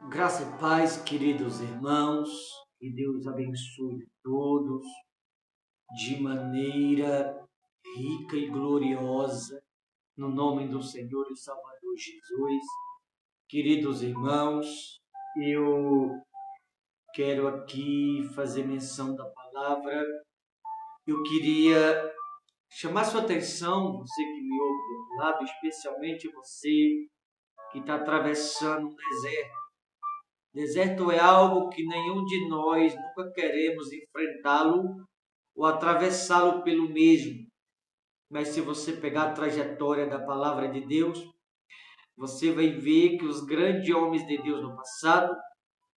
Graça e paz, queridos irmãos, que Deus abençoe todos de maneira rica e gloriosa, no nome do Senhor e Salvador Jesus. Queridos irmãos, eu quero aqui fazer menção da palavra. Eu queria chamar sua atenção, você que me ouve do outro lado, especialmente você que está atravessando um deserto. Deserto é algo que nenhum de nós nunca queremos enfrentá-lo ou atravessá-lo pelo mesmo. Mas se você pegar a trajetória da palavra de Deus, você vai ver que os grandes homens de Deus no passado,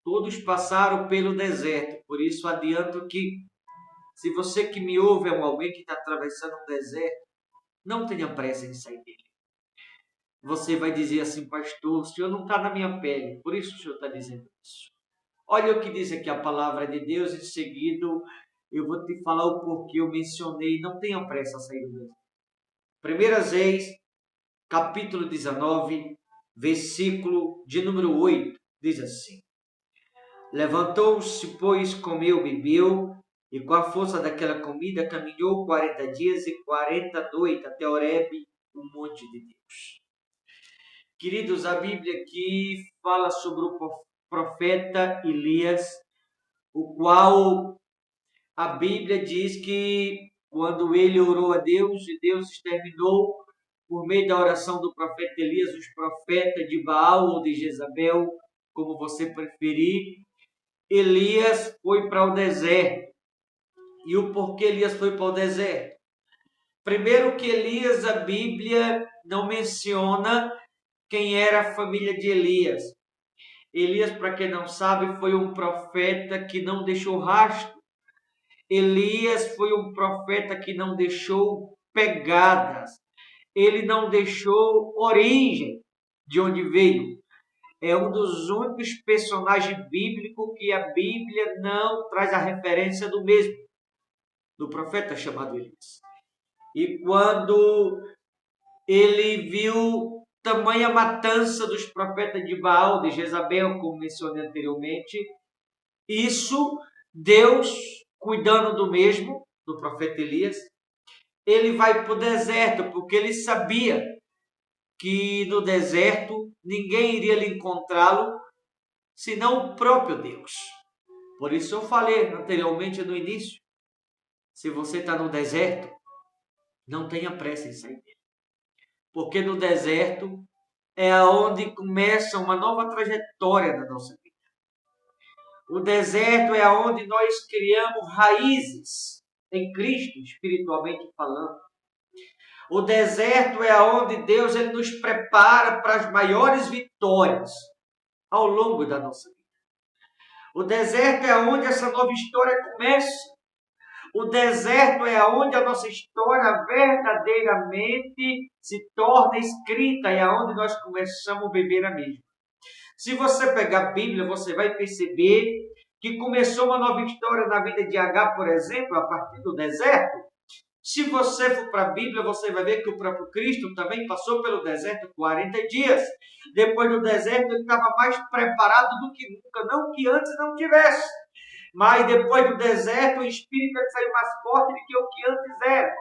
todos passaram pelo deserto. Por isso adianto que, se você que me ouve é alguém que está atravessando um deserto, não tenha pressa em sair dele. Você vai dizer assim, pastor, o senhor não está na minha pele, por isso o senhor está dizendo isso. Olha o que diz aqui a palavra de Deus, em seguida eu vou te falar o porquê eu mencionei, não tenha pressa a sair do deserto. 1 Reis, capítulo 19, versículo de número 8, diz assim: Levantou-se, pois, comeu, bebeu, e com a força daquela comida caminhou 40 dias e 40 noites até Horebe, o monte de Deus. Queridos, a Bíblia aqui fala sobre o profeta Elias, o qual a Bíblia diz que quando ele orou a Deus, e Deus exterminou por meio da oração do profeta Elias, os profetas de Baal ou de Jezabel, como você preferir, Elias foi para o deserto. E o porquê Elias foi para o deserto? Primeiro que Elias, a Bíblia não menciona quem era a família de Elias. Elias, para quem não sabe, foi um profeta que não deixou rastro. Elias foi um profeta que não deixou pegadas. Ele não deixou origem de onde veio. É um dos únicos personagens bíblicos que a Bíblia não traz a referência do mesmo, do profeta chamado Elias. E quando ele viu tamanha matança dos profetas de Baal, de Jezabel, como mencionei anteriormente, isso, Deus, cuidando do mesmo, do profeta Elias, ele vai para o deserto, porque ele sabia que no deserto ninguém iria lhe encontrá-lo, senão o próprio Deus. Por isso eu falei anteriormente no início, se você está no deserto, não tenha pressa em sair dele. Porque no deserto é onde começa uma nova trajetória da nossa vida. O deserto é onde nós criamos raízes em Cristo, espiritualmente falando. O deserto é onde Deus ele nos prepara para as maiores vitórias ao longo da nossa vida. O deserto é onde essa nova história começa. O deserto é onde a nossa história verdadeiramente se torna escrita, é onde nós começamos a viver a mesma. Se você pegar a Bíblia, você vai perceber que começou uma nova história na vida de Agar, por exemplo, a partir do deserto. Se você for para a Bíblia, você vai ver que o próprio Cristo também passou pelo deserto 40 dias. Depois do deserto, ele estava mais preparado do que nunca, não que antes não tivesse. Mas depois do deserto, o Espírito saiu mais forte do que o que antes era.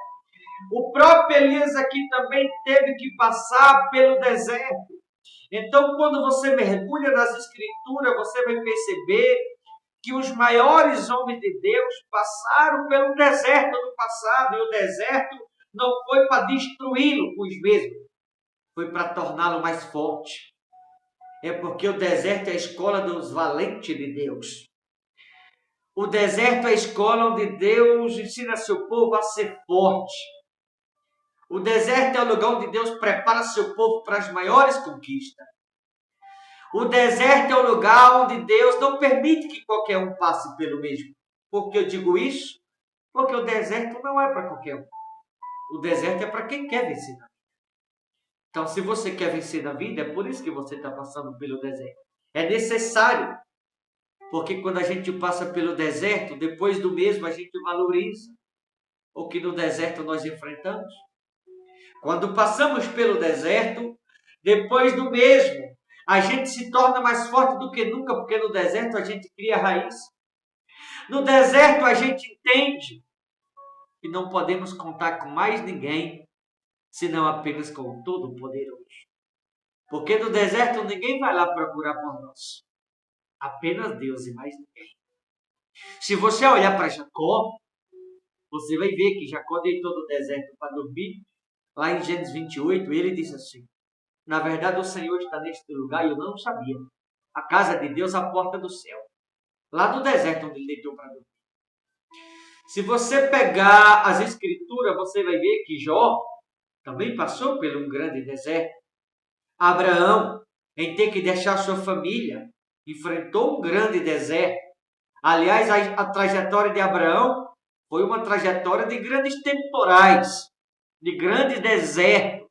O próprio Elias aqui também teve que passar pelo deserto. Então, quando você mergulha nas Escrituras, você vai perceber que os maiores homens de Deus passaram pelo deserto do passado, e o deserto não foi para destruí-lo com os mesmos, foi para torná-lo mais forte. É porque o deserto é a escola dos valentes de Deus. O deserto é a escola onde Deus ensina seu povo a ser forte. O deserto é o lugar onde Deus prepara seu povo para as maiores conquistas. O deserto é o lugar onde Deus não permite que qualquer um passe pelo mesmo. Por que eu digo isso? Porque o deserto não é para qualquer um. O deserto é para quem quer vencer na vida. Então, se você quer vencer na vida, é por isso que você está passando pelo deserto. É necessário. Porque quando a gente passa pelo deserto, depois do mesmo a gente valoriza o que no deserto nós enfrentamos. Quando passamos pelo deserto, depois do mesmo, A gente se torna mais forte do que nunca, porque no deserto a gente cria raiz. No deserto a gente entende que não podemos contar com mais ninguém, senão apenas com o Todo-Poderoso. Porque no deserto ninguém vai lá procurar por nós. Apenas Deus e mais ninguém. Se você olhar para Jacó, você vai ver que Jacó deitou no deserto para dormir. Lá em Gênesis 28, ele disse assim: na verdade, o Senhor está neste lugar e eu não sabia. A casa de Deus, a porta do céu. Lá no deserto onde ele deitou para dormir. Se você pegar as escrituras, você vai ver que Jó também passou por um grande deserto. Abraão, em ter que deixar sua família, enfrentou um grande deserto. Aliás, a trajetória de Abraão foi uma trajetória de grandes temporais, de grande deserto,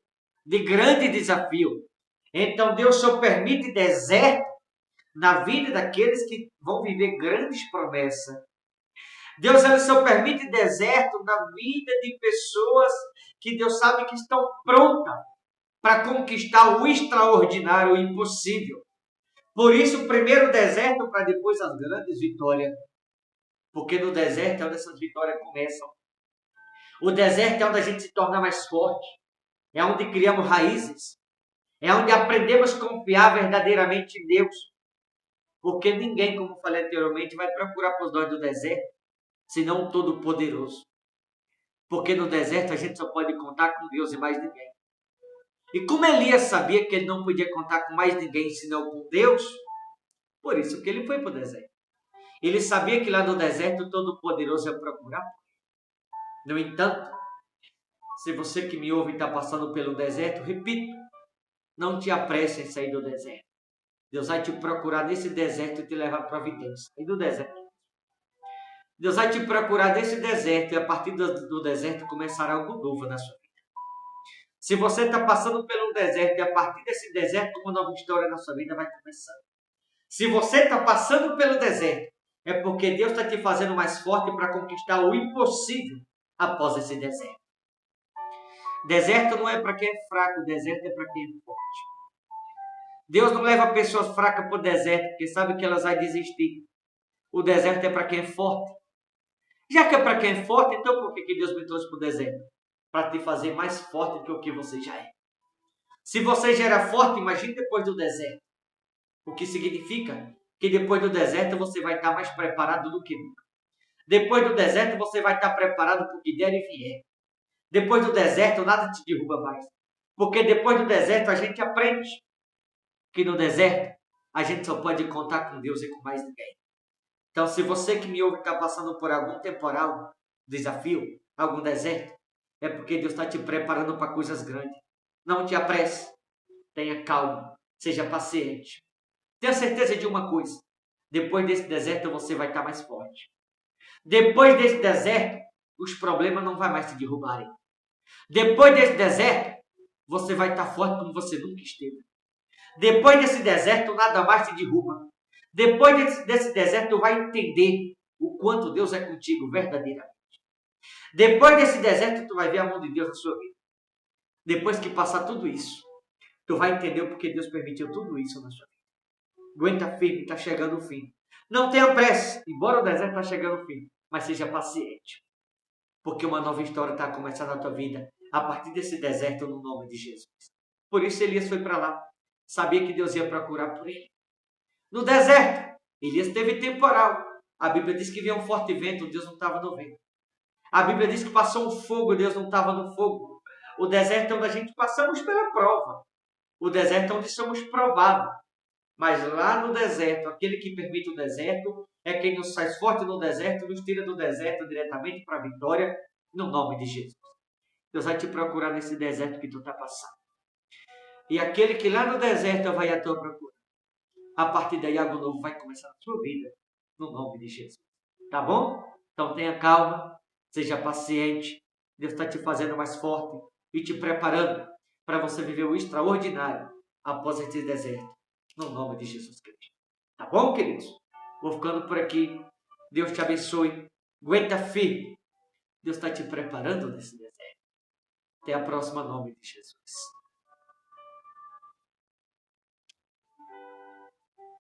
de grande desafio. Então Deus só permite deserto na vida daqueles que vão viver grandes promessas. Deus só permite deserto na vida de pessoas que Deus sabe que estão prontas para conquistar o extraordinário, o impossível. Por isso, primeiro o deserto para depois as grandes vitórias. Porque no deserto é onde essas vitórias começam. O deserto é onde a gente se torna mais forte. É onde criamos raízes. É onde aprendemos a confiar verdadeiramente em Deus. Porque ninguém, como falei anteriormente, vai procurar por nós do deserto, senão o Todo-Poderoso. Porque no deserto a gente só pode contar com Deus e mais ninguém. E como Elias sabia que ele não podia contar com mais ninguém senão com Deus, por isso que ele foi para o deserto. Ele sabia que lá no deserto o Todo-Poderoso ia procurar. No entanto, se você que me ouve está passando pelo deserto, repito, não te apresse em sair do deserto. Deus vai te procurar nesse deserto e te levar para a providência. E do deserto. Deus vai te procurar nesse deserto e a partir do deserto começará algo novo na sua vida. Se você está passando pelo deserto e a partir desse deserto uma nova história na sua vida vai começar. Se você está passando pelo deserto, é porque Deus está te fazendo mais forte para conquistar o impossível após esse deserto. Deserto não é para quem é fraco, deserto é para quem é forte. Deus não leva pessoas fracas para o deserto, porque sabe que elas vão desistir. O deserto é para quem é forte. Já que é para quem é forte, então por que Deus me trouxe para o deserto? Para te fazer mais forte do que o que você já é. Se você já era forte, imagine depois do deserto. O que significa que depois do deserto você vai estar mais preparado do que nunca. Depois do deserto você vai estar preparado para o que der e vier. Depois do deserto nada te derruba mais. Porque depois do deserto a gente aprende que no deserto a gente só pode contar com Deus e com mais ninguém. Então, se você que me ouve está passando por algum temporal, desafio, algum deserto, é porque Deus está te preparando para coisas grandes. Não te apresse, tenha calma, seja paciente. Tenha certeza de uma coisa, depois desse deserto você vai estar mais forte. Depois desse deserto, os problemas não vão mais te derrubarem. Depois desse deserto, você vai estar forte como você nunca esteve. Depois desse deserto, nada mais te derruba. Depois desse deserto, tu vai entender o quanto Deus é contigo verdadeiramente. Depois desse deserto, tu vai ver a mão de Deus na sua vida. Depois que passar tudo isso, tu vai entender o porquê Deus permitiu tudo isso na sua vida. Aguenta firme, está chegando o fim. Não tenha pressa, embora o deserto está chegando o fim, mas seja paciente. Porque uma nova história está começando na tua vida a partir desse deserto no nome de Jesus. Por isso Elias foi para lá. Sabia que Deus ia procurar por ele. No deserto, Elias teve temporal. A Bíblia diz que veio um forte vento, Deus não estava no vento. A Bíblia diz que passou um fogo, Deus não estava no fogo. O deserto é onde a gente passamos pela prova. O deserto é onde somos provados. Mas lá no deserto, aquele que permite o deserto é quem nos faz forte no deserto, nos tira do deserto diretamente para a vitória, no nome de Jesus. Deus vai te procurar nesse deserto que tu está passando. E aquele que lá no deserto vai à tua procura, a partir daí algo novo vai começar na sua vida, no nome de Jesus. Tá bom? Então tenha calma, seja paciente. Deus está te fazendo mais forte e te preparando para você viver o extraordinário após esse deserto, no nome de Jesus Cristo. Tá bom, queridos? Vou ficando por aqui. Deus te abençoe. Aguenta firme. Deus está te preparando nesse deserto. Até a próxima, em nome de Jesus.